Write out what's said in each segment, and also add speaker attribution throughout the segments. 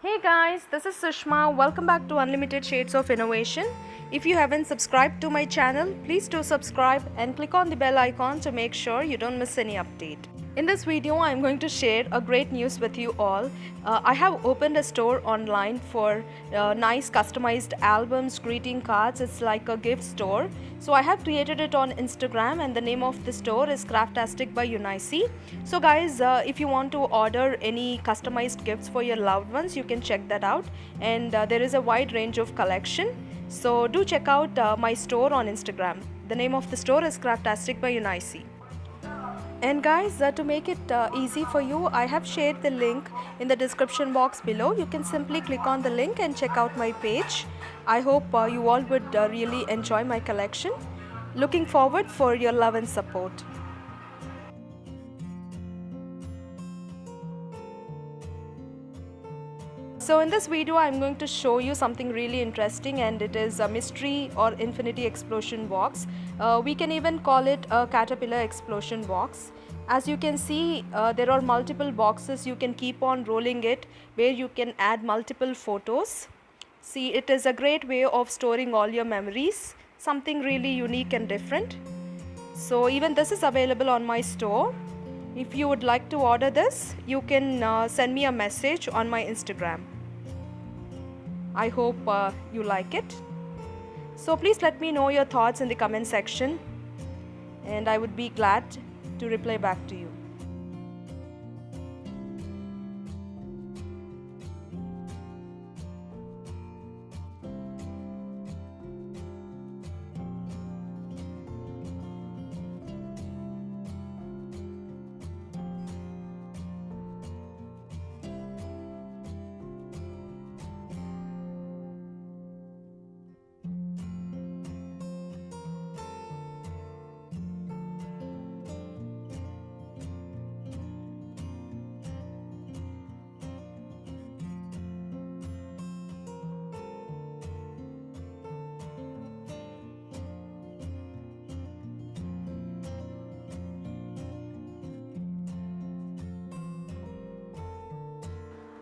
Speaker 1: Hey guys, this is Sushma. Welcome back to Unlimited Shades of Innovation. If you haven't subscribed to my channel, please do subscribe and click on the bell icon to make sure you don't miss any update. In this video, I'm going to share a great news with you all. I have opened a store online for nice customized albums, greeting cards. It's like a gift store. So I have created it on Instagram and the name of the store is Craftastic by Eunice. So guys, if you want to order any customized gifts for your loved ones, you can check that out. And there is a wide range of collection. So do check out my store on Instagram. The name of the store is Craftastic by Eunice. And guys, to make it easy for you, I have shared the link in the description box below. You can simply click on the link and check out my page. I hope you all would really enjoy my collection. Looking forward for your love and support. So in this video, I'm going to show you something really interesting, and it is a mystery or infinity explosion box. We can even call it a caterpillar explosion box. As you can see, there are multiple boxes. You can keep on rolling it where you can add multiple photos. See, it is a great way of storing all your memories, something really unique and different. So even this is available on my store. If you would like to order this, you can send me a message on my Instagram. I hope you like it. So please let me know your thoughts in the comment section, and I would be glad to reply back to you.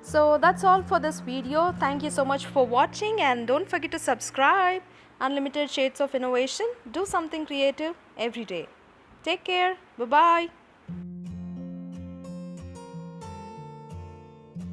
Speaker 1: So that's all for this video. Thank you so much for watching, and don't forget to subscribe. Unlimited Shades of Innovation. Do something creative every day. Take care. Bye-bye.